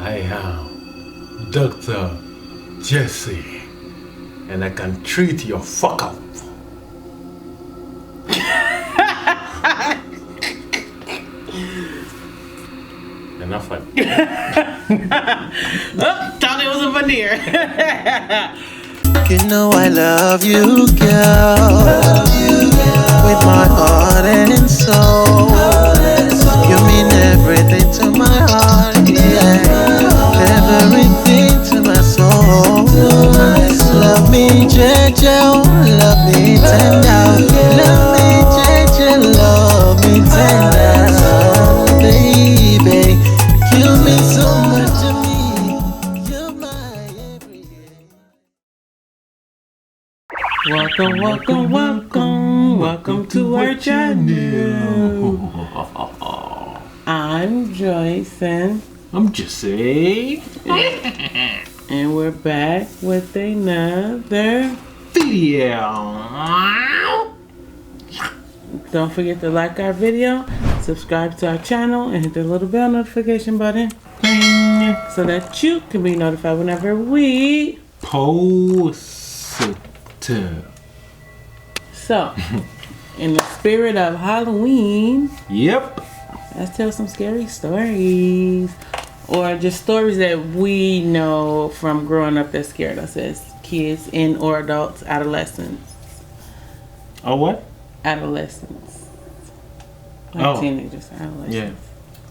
I am Dr. Jesse, and I can treat your fuck up. Enough fun. Oh, thought it was a veneer. You know I love you, girl, with my heart and soul. You mean everything to my heart, yeah, everything to my soul. Love me, JJ, love me tender. Love me, JJ, love me tender, baby. You mean so much to me. You're my everything. Welcome to our channel. I'm Joyce I'm Jesse. and we're back with another. Video. Don't forget to like our video, subscribe to our channel, and hit the little bell notification button so that you can be notified whenever we Post it. So, in the spirit of Halloween, Yep. let's tell some scary stories. Or just stories that we know from growing up that scared us as kids and or adults, adolescents. Oh, what? Adolescents. Like Oh. teenagers, adolescents. Yeah.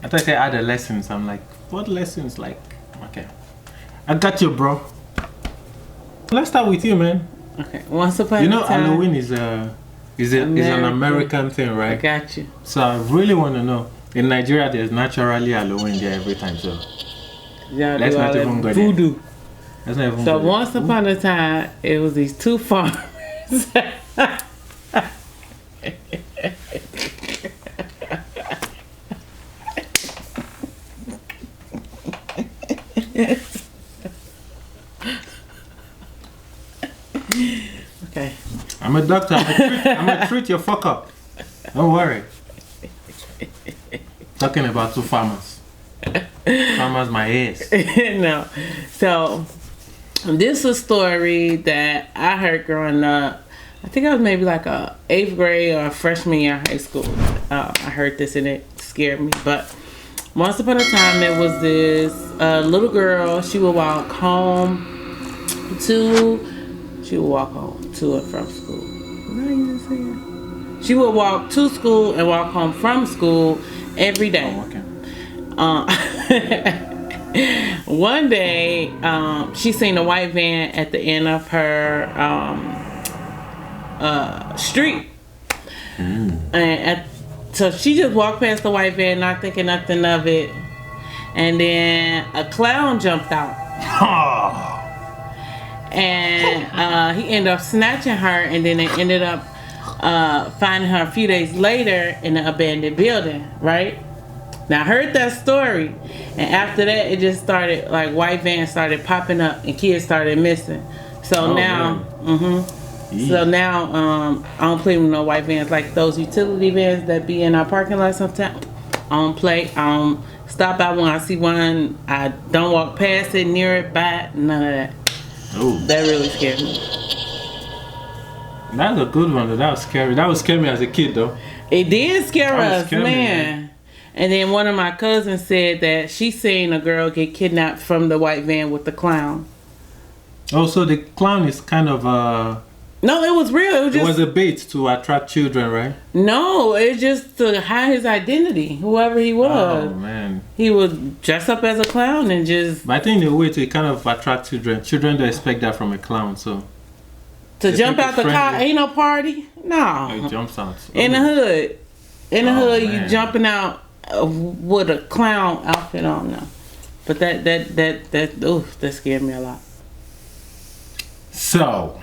I thought I said adolescence. I'm like, what lessons? Like, okay. I got you, bro. Let's start with you, man. Okay. Once upon You a know, time. Halloween is an American thing, I right? got you. So I really want to know. In Nigeria, there's naturally Halloween there every time, so Y'all let's do all not that even go there. voodoo. Let's not even So go there. once upon a time, it was these two farmers. Okay. I'm a doctor. I'm gonna treat your fuck up. Don't worry. Talking about two farmers. Farmers, my ass. No. So this is a story that I heard growing up. I think I was maybe like a 8th grade or a freshman year of high school. I heard this and it scared me. But once upon a time, there was this little girl. She would walk home to and from school. What are you saying? She would walk to school and walk home from school every day. Oh, okay. One day, she seen a white van at the end of her street, so she just walked past the white van, not thinking nothing of it, and then a clown jumped out, and he ended up snatching her, and then they ended up finding her a few days later in an abandoned building, right? Now I heard that story, and after that it just started, like, white vans started popping up and kids started missing. So now, so now I don't play with no white vans, like those utility vans that be in our parking lot sometimes. I don't play. I don't stop by when I see one. I don't walk past it, near it, by it, none of that. Oh, That really scared me. that's a good one. That was scary. That would scare me as a kid, though. It did scare That would us, scare me, man. And then one of my cousins said that she seen a girl get kidnapped from the white van with the clown. Oh, so the clown is kind of No, it was real. It was it just was a bait to attract children, right? no. It's just to hide his identity, whoever he was. Oh man. He would dress up as a clown and just But I think in a way to kind of attract children. Children don't expect that from a clown, so to They jump think out the it's car. friendly. Ain't no party. No. it jumps out. In the hood. In the Oh, hood, you man. jumping out with a clown outfit on now. But that scared me a lot. So,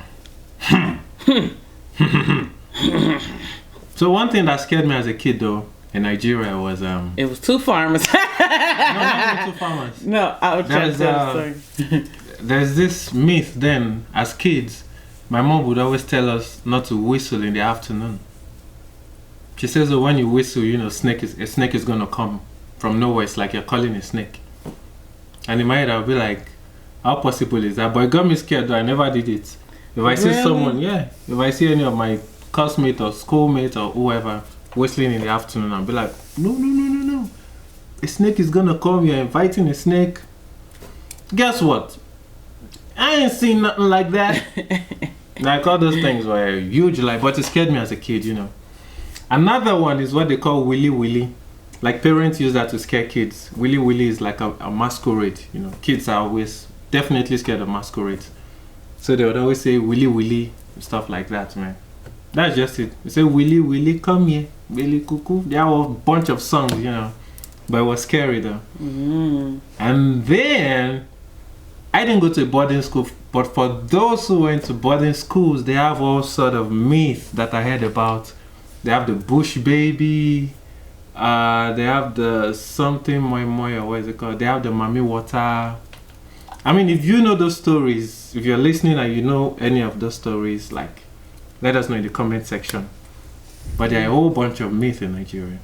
so one thing that scared me as a kid though in Nigeria was It was two farmers. no, not two farmers. No, I was trying to tell the story. There's this myth then as kids. My mom would always tell us not to whistle in the afternoon. She says that when you whistle, you know, a snake is gonna come from nowhere. It's like you're calling a snake. And in my head, I'll be like, how possible is that? But it got me scared though. I never did it. If I see someone, if I see any of my classmates or schoolmates or whoever whistling in the afternoon, I'll be like, no. A snake is gonna come. You're inviting a snake. Guess what? I ain't seen nothing like that. Like all those things were huge, like, but it scared me as a kid, you know. Another one is what they call willy willy. Like parents use that to scare kids. Willy willy is like a masquerade, you know. Kids are always definitely scared of masquerades. So they would always say willy willy, stuff like that, man. That's just it. They say willy willy, come here, willy cuckoo. There were a bunch of songs, you know. But it was scary though. And then I didn't go to a boarding school, but for those who went to boarding schools, they have all sort of myths that I heard about. They have the bush baby, they have the something moi or what is it called? They have the mommy water. I mean, if you know those stories, if you're listening and you know any of those stories, like, let us know in the comment section. But there are a whole bunch of myths in Nigeria.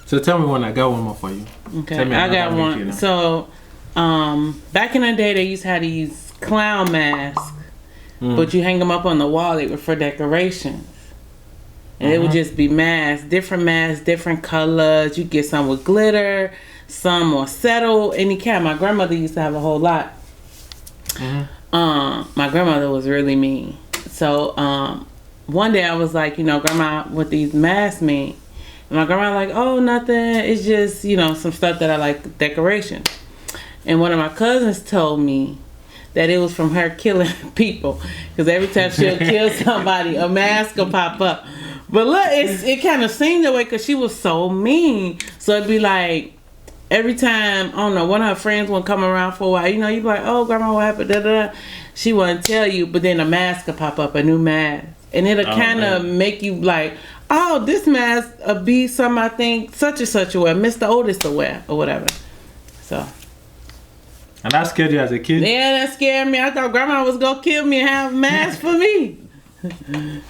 So tell me one. I got one more for you. Okay, I got one. You know. So, back in the day, they used to have these clown masks, but you hang them up on the wall. They were for decorations. And it would just be masks, different colors. You get some with glitter, some more settled, any kind. My grandmother used to have a whole lot. My grandmother was really mean. So one day I was like, you know, Grandma, what these masks mean? And my grandma like, oh, nothing. It's just, you know, some stuff that I like, decoration. And one of my cousins told me that it was from her killing people. Because every time she'll kill somebody, a mask will pop up. But look, it kind of seemed that way because she was so mean. So it'd be like, every time, I don't know, one of her friends would come around for a while. You know, you'd be like, oh, Grandma, what happened? Da-da-da. She wouldn't tell you, but then a mask would pop up, a new mask. And it'll kind of make you like, oh, this mask will be something I think such and such will wear, Mr. Otis will wear, or whatever. So. And that scared you as a kid? Yeah, that scared me. I thought Grandma was going to kill me and have a mask for me.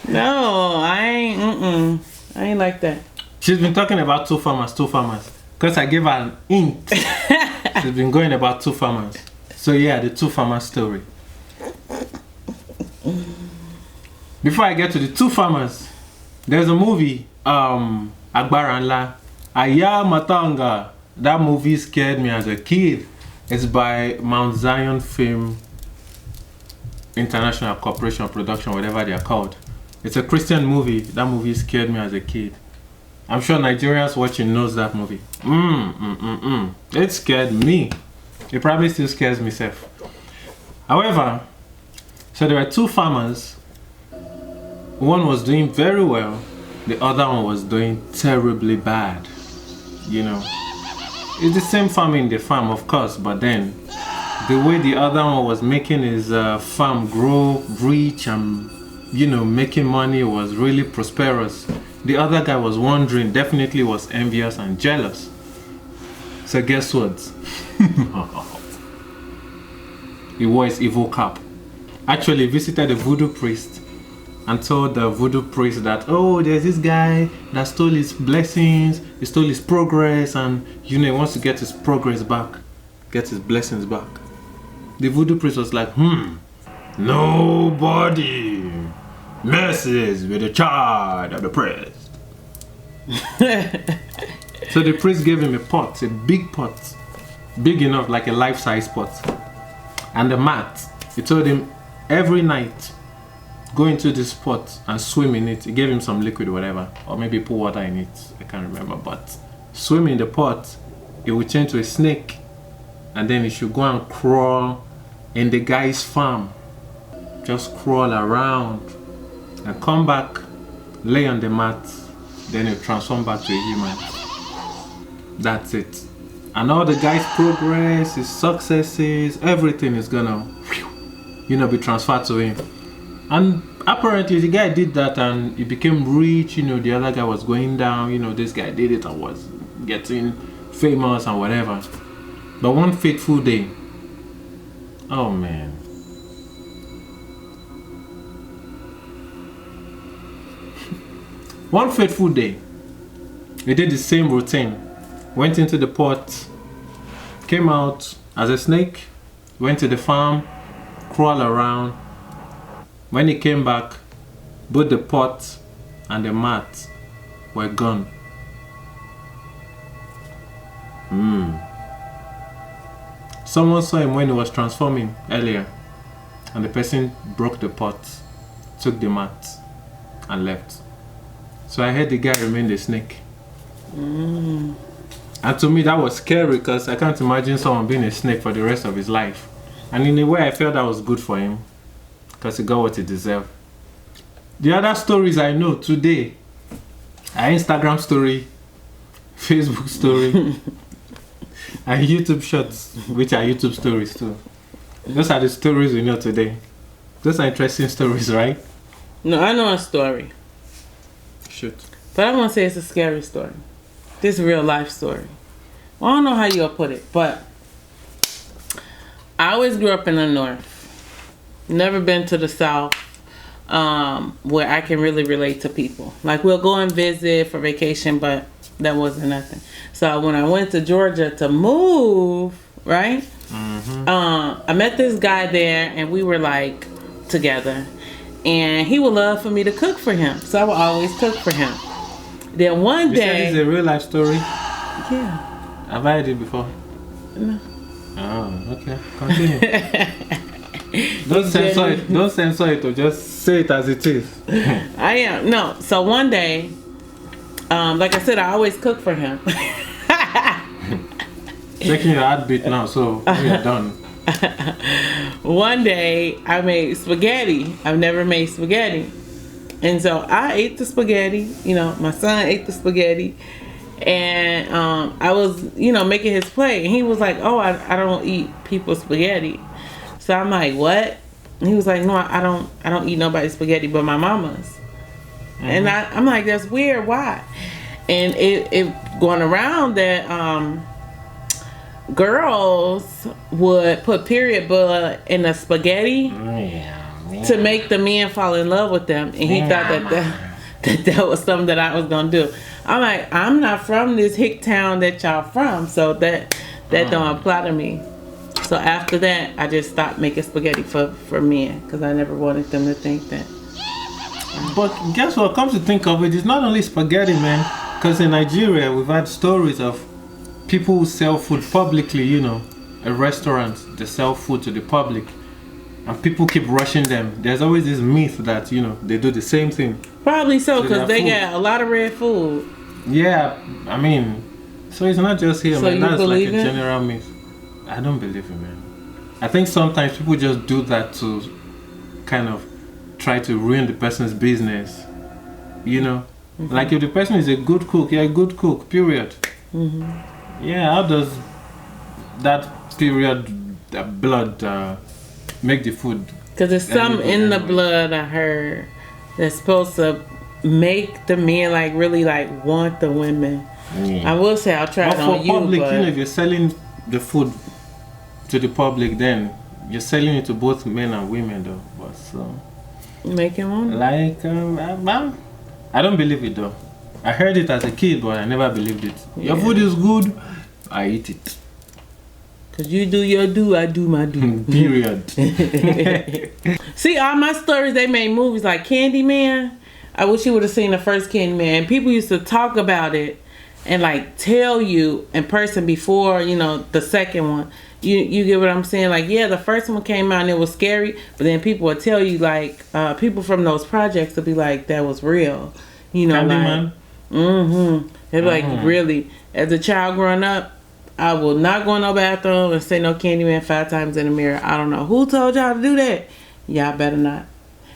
No, I ain't like that. She's been talking about two farmers. Because I gave her an hint. She's been going about two farmers. So yeah, the two farmers story. Before I get to the two farmers, there's a movie, Agbaranla, Aya Matanga. That movie scared me as a kid. It's by Mount Zion Film International Corporation Production, whatever they are called. It's a Christian movie. That movie scared me as a kid. I'm sure Nigerians watching knows that movie. It scared me. It probably still scares me self. However, so there were two farmers. One was doing very well. The other one was doing terribly bad. You know, it's the same farm in the farm, of course, but then the way the other one was making his farm grow rich and, you know, making money was really prosperous. The other guy was wondering, definitely was envious and jealous. So guess what? He wore his evil cap. Actually visited a voodoo priest and told the voodoo priest that, oh, there's this guy that stole his blessings, he stole his progress, and, you know, he wants to get his progress back, get his blessings back. The voodoo priest was like, nobody messes with the child of the priest. So the priest gave him a pot, a big pot, big enough like a life-size pot, and a mat. He told him every night, go into this pot and swim in it. He gave him some liquid or whatever, or maybe put water in it, I can't remember, but swim in the pot, it will change to a snake, and then he should go and crawl in the guy's farm, just crawl around and come back, lay on the mat, then he'll transform back to a human. That's it. And all the guy's progress, his successes, everything is gonna, you know, be transferred to him. And apparently the guy did that and he became rich, you know, the other guy was going down, you know, this guy did it and was getting famous and whatever. But one fateful day, oh man. One fateful day, he did the same routine. Went into the pot, came out as a snake, went to the farm, crawled around. When he came back, both the pot and the mat were gone. Someone saw him when he was transforming earlier, and the person broke the pot, took the mat, and left. So I heard the guy remained a snake. And to me that was scary because I can't imagine someone being a snake for the rest of his life. And in a way I felt that was good for him because he got what he deserved. The other stories I know today are Instagram story, Facebook story, and YouTube shorts, which are YouTube stories too. Those are the stories we know today. Those are interesting stories, right? No, I know a story. Shoot. But I won't say it's a scary story. This is a real life story. I don't know how you'll put it, but I always grew up in the North. Never been to the South, where I can really relate to people. Like, we'll go and visit for vacation, but that wasn't nothing. So when I went to Georgia to move, right? I met this guy there, and we were like together. And he would love for me to cook for him. So I would always cook for him. Then one You day... said it's a real life story? Yeah. Have I heard it before? No. Oh, okay. Continue. Don't censor it. Don't censor it or just say it as it is. I am. No. So one day, like I said, I always cook for him. Checking your heartbeat now, so we are done. One day, I made spaghetti. I've never made spaghetti. And so I ate the spaghetti. You know, my son ate the spaghetti. And I was, making his plate. And he was like, oh, I don't eat people's spaghetti. So I'm like, what? And he was like, no, I don't eat nobody's spaghetti but my mama's. And I'm like, that's weird. Why? And it going around that girls would put period blood in the spaghetti to make the men fall in love with them. And he thought that was something that I was going to do. I'm like, I'm not from this hick town that y'all from, so that don't apply to me. So after that, I just stopped making spaghetti for men because I never wanted them to think that. But guess what? Come to think of it, it's not only spaghetti, man. Because in Nigeria, we've had stories of people who sell food publicly, a restaurant, they sell food to the public. And people keep rushing them. There's always this myth that, they do the same thing. Probably so, because they got a lot of red food. Yeah, I mean, so it's not just here, so man. That's like a it? general myth. I don't believe it, man. I think sometimes people just do that to kind of try to ruin the person's business. Like if the person is a good cook, you're a good cook, period. Yeah, how does that period blood make the food? Because there's some in the blood, I heard, that's supposed to make the men like really like want the women. I will say I'll try it on you, public, but if you're selling the food to the public, then you're selling it to both men and women, though. But so making one. Like I don't believe it though. I heard it as a kid, but I never believed it. Yeah. Your food is good, I eat it. Cause you do your do, I do my do. Period. See, all my stories, they made movies like Candyman. I wish you would have seen the first Candyman. People used to talk about it and like tell you in person before, the second one. You get what I'm saying? Like, yeah, the first one came out and it was scary, but then people would tell you, like, people from those projects would be like, that was real. Candyman? Like, they'd be like, really? As a child growing up, I will not go in no bathroom and say no Candyman 5 times in the mirror. I don't know who told y'all to do that. Y'all better not.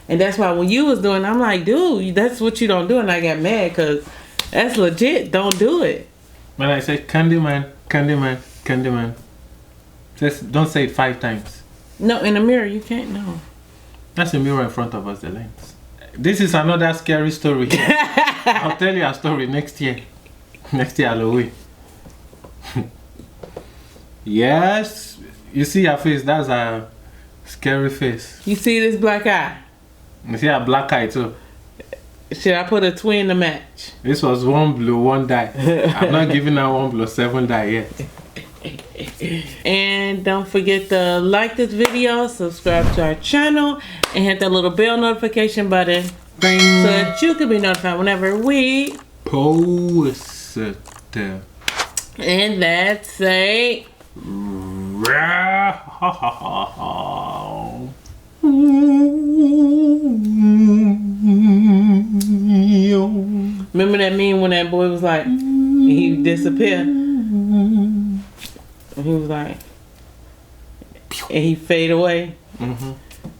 And that's why when you was doing, I'm like, dude, that's what you don't do. And I got mad because that's legit. Don't do it. When I say Candyman, Candyman, Candyman, don't say it 5 times. No, in the mirror, you can't. No. That's the mirror in front of us, the lens. This is another scary story. I'll tell you a story next year. Next year, Halloween. Yes. You see her face, that's a scary face. You see this black eye? You see her black eye too. Should I put a twin to match? This was 1 blow, 1 die. I'm not giving her 1 blow, 7 die yet. And don't forget to like this video, subscribe to our channel, and hit that little bell notification button so that you can be notified whenever we post. And that's it. Remember that meme when that boy was like, he disappeared? And he was like, and he fade away. Mm-hmm.